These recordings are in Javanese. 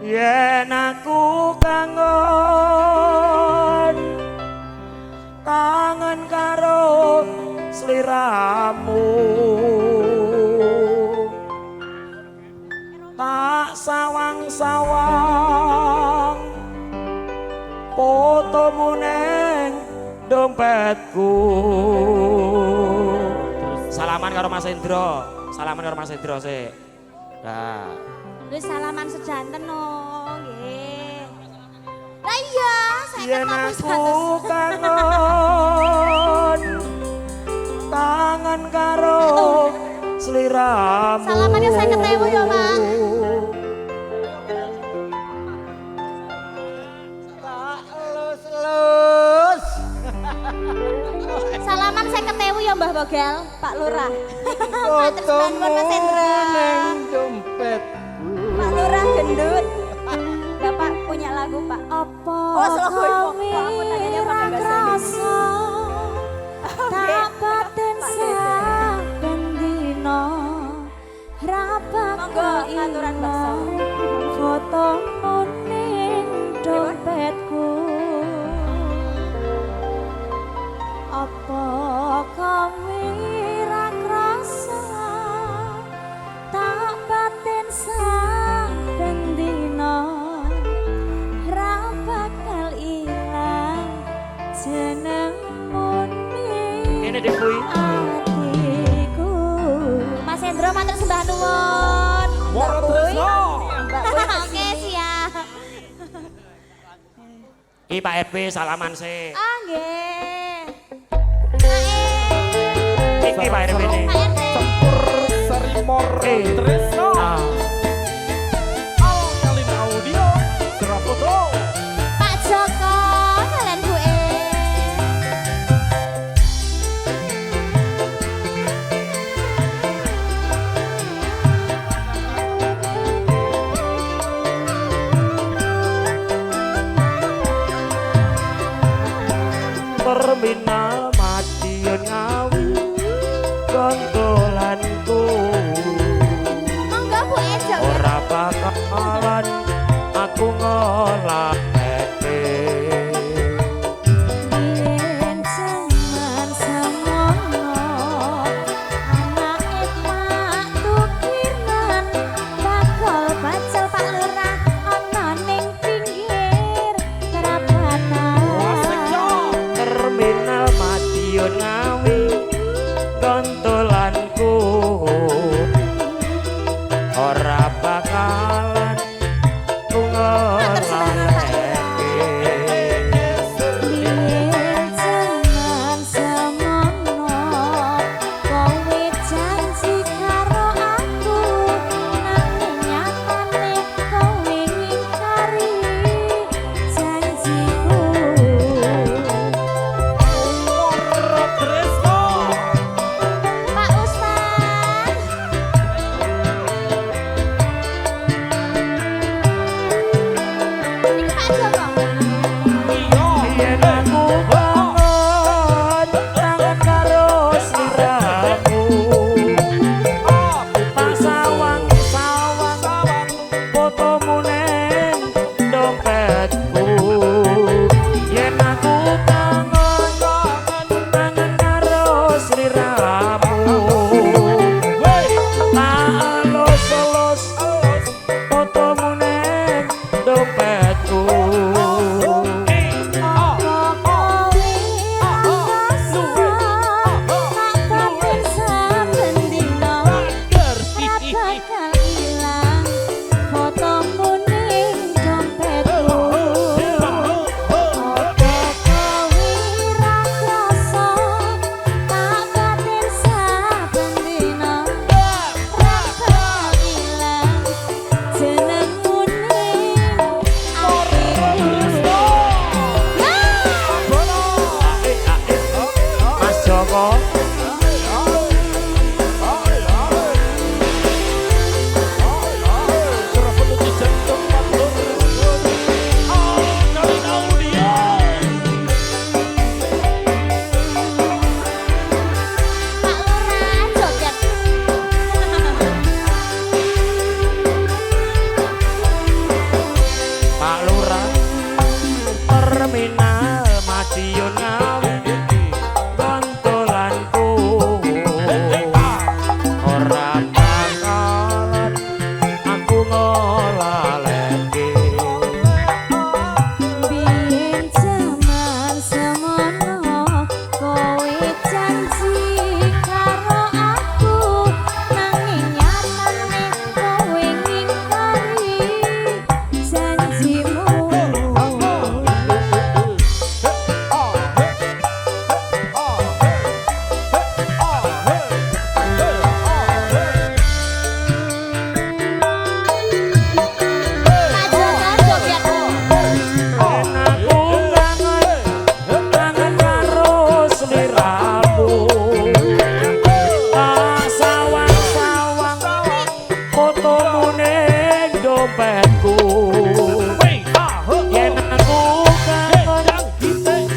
yen aku kangen kangen karo sliramu tak sawang-sawang fotomu neng dompetku. Salaman karo Mas Hendro, salaman karo Mas Hendro sih. Nah, wis salaman sejanten no, nggih. Lah iya, saya yen ketemu aku kangen karo sliramu. Salamannya saya ketemu ya, Pak. Salaman saya ketemu ya Mbah Bogel, Pak Lurah. Matur suwun Mas Hendra. Pak Lurah gendut. Bapak punya lagu Pak. Apa Oh, selalu aku tanyanya pakai bahasa Indonesia. tak batin saben dina Monggo aturan bakso. fotomu ning dompetku. Apa kowe ra krasa tak batin saben dina ra bakal ilang jenengmu ning Ini dikui. atiku. Mas Hendro matur sembah nuwun. Moro tresno. Oke, siap. Iki Pak RP salaman sih. Ah, nggih. Iki Pak RP ini. Pak RT. Tempur Sari Moro Tresno Ah. Alkalin Audio Serafoto Pak Joko kalian Bu E. Terminal Madiun Ngawi kontolanku Monggo Bu E joget. ora bakalan aku ngolah hati. Yen jaman semono anake mak tukiran bakal bacel Pak Lurah ana ning pinggir perapatan. Terminal Madiun Ngawi kontolanku ora bakalan ku ngolah hati. Yen jaman semono kowe janji karo aku nanging nyatane kowe ngingkari janjiku. Moro Tresno Pak Ustaz. dompetku. Yen aku kangen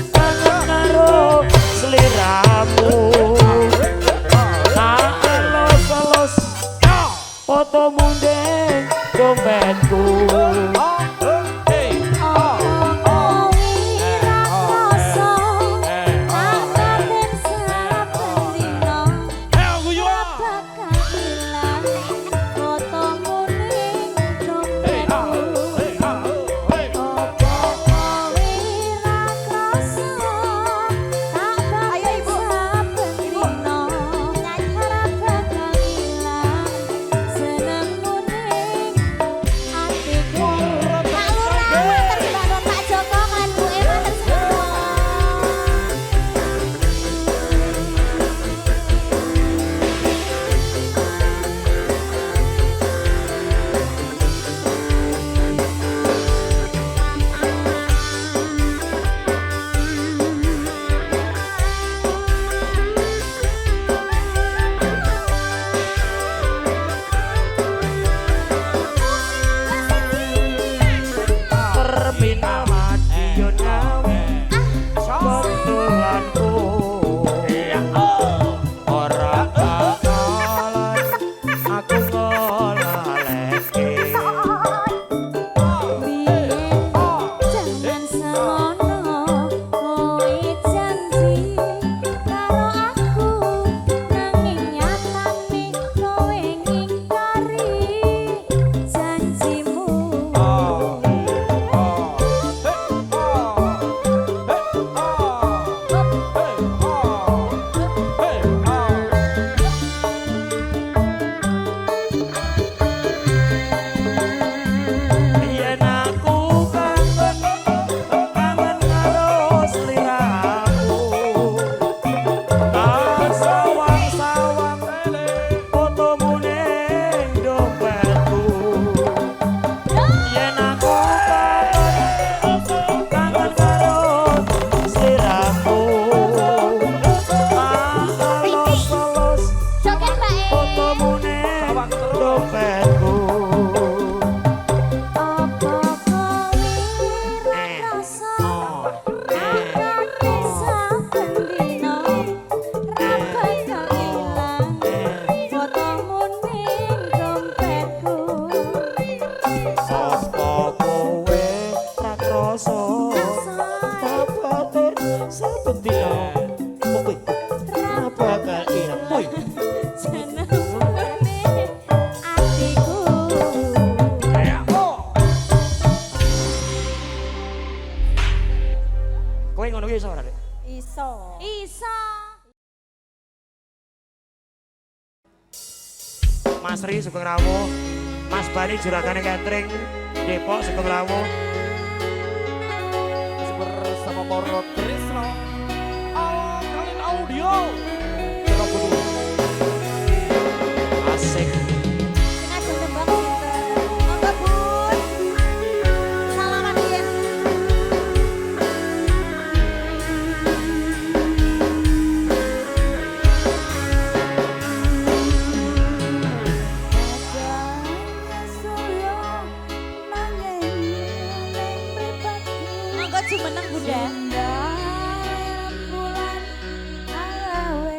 karo sliramu, tak elus-elus fotomu ning dompetku. Kowe ngono ki iso ora, Dek? Iso. Iso. Mas Ri Sugeng Rawuh, Mas Bani Juragane Catering Depok Sugeng Rawuh. Bersama Moro Tresno Kalian Audio Surabaya. Asik. Ngajeng tembang sinten? Monggo Bun. Salaman yen. Monggo jumeneng Bunda. Bulan alawe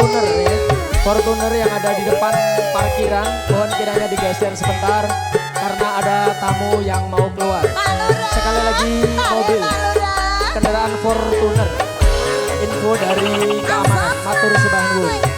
Fortuner ya. Fortuner yang ada di depan parkiran, mohon kiranya digeser sebentar karena ada tamu yang mau keluar. Sekali lagi mobil kendaraan Fortuner. Info dari keamanan, matur sembah nuwun.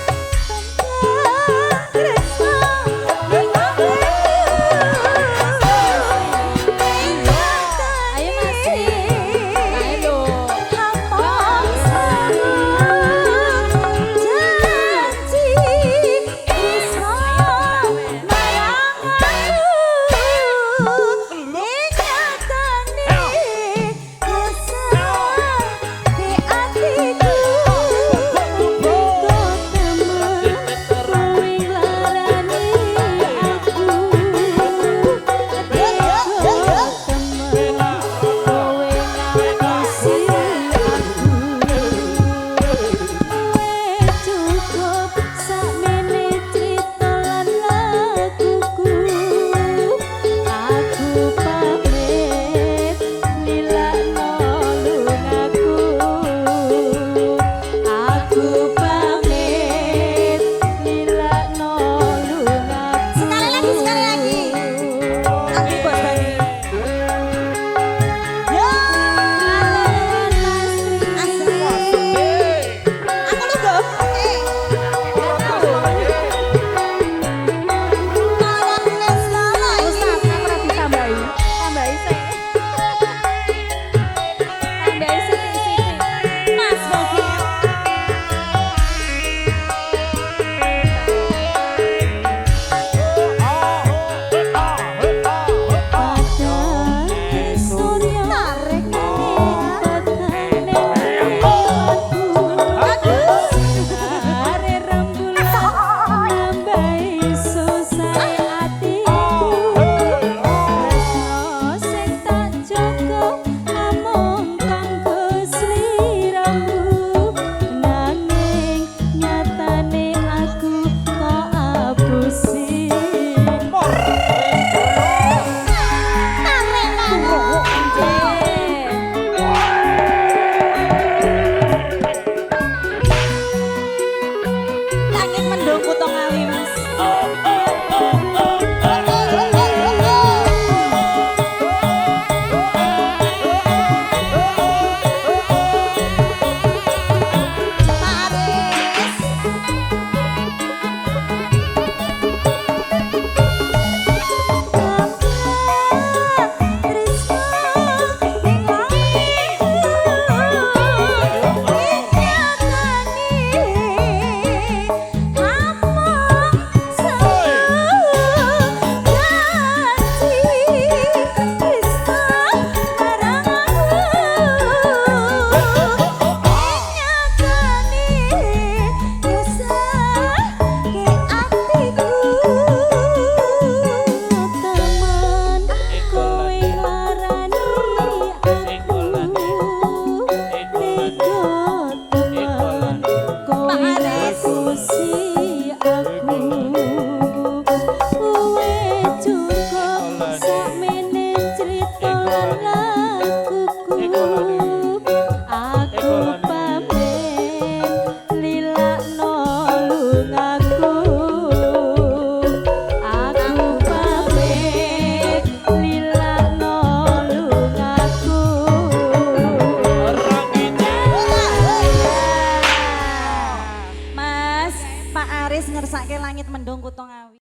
ngersake langit mendung kutong awi.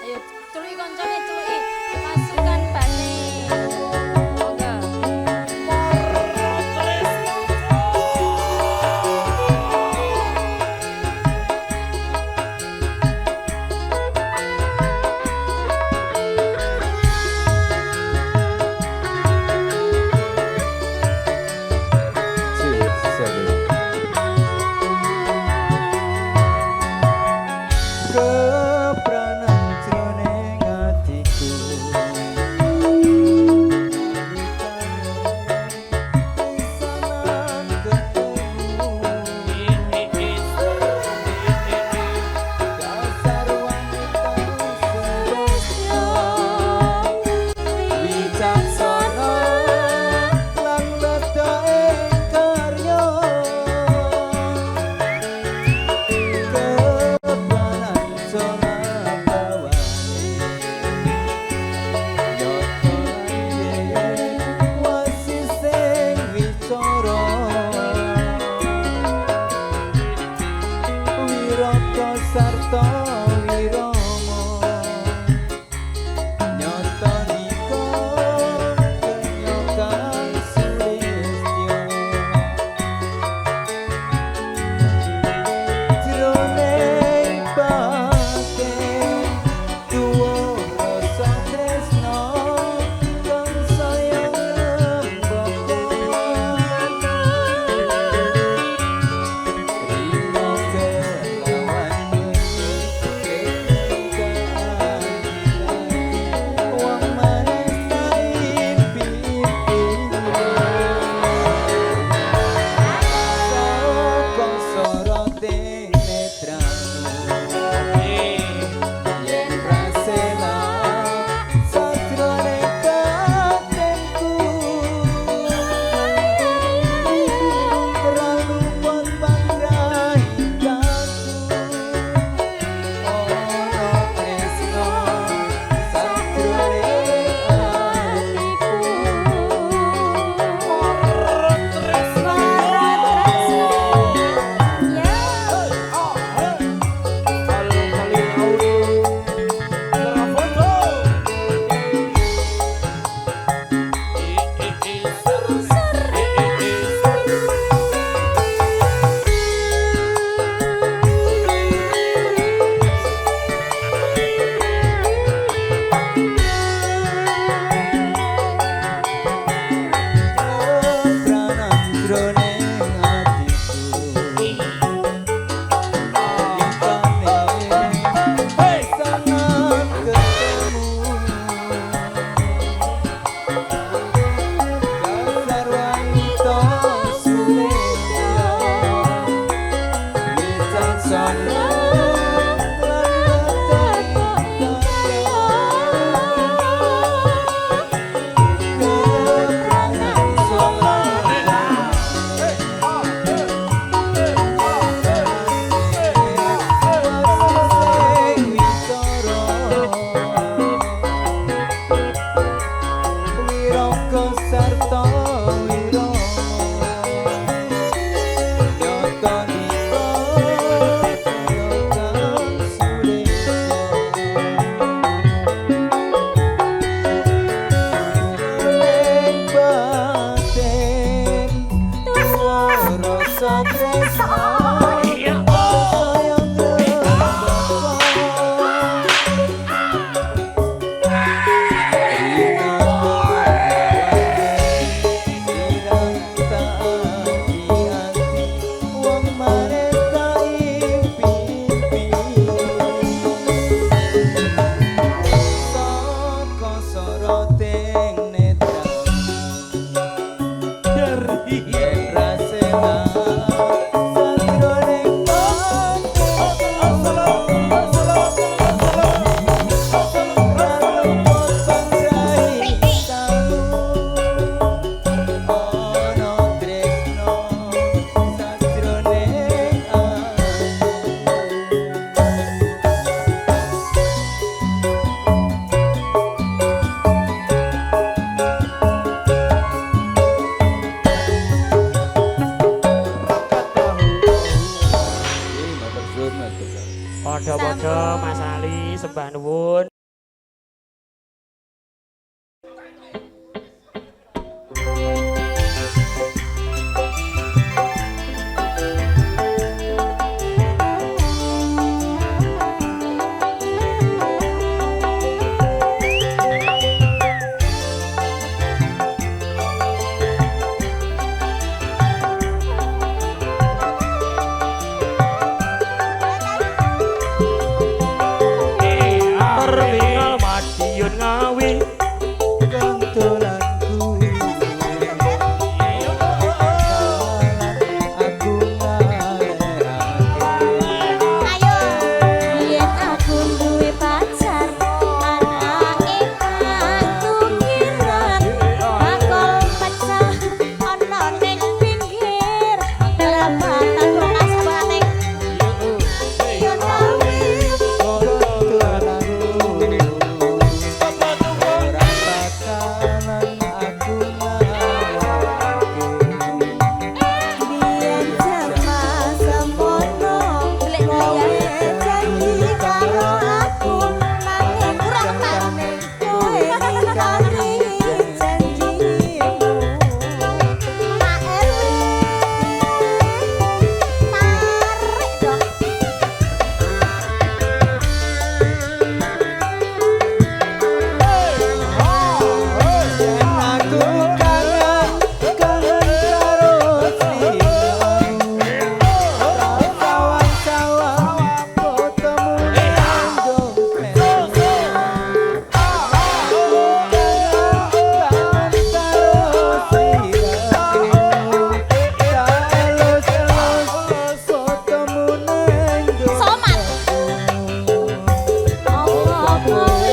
Ayo culuki koncone culuki. Pasukan Bane. Monggo. Monggo Mas Ali sembah nuwun. Terminal Madiun Ngawi Ayo. Yen aku duwe pacar anake patukiran bakal pecah ana ning pinggir Perapatan wong asbane. Yen wae biyen jaman semono kowe janji karo aku nanging kurang maning kowe ingkari janjimu Pak RW. Tarik dong. Somat. apa kowe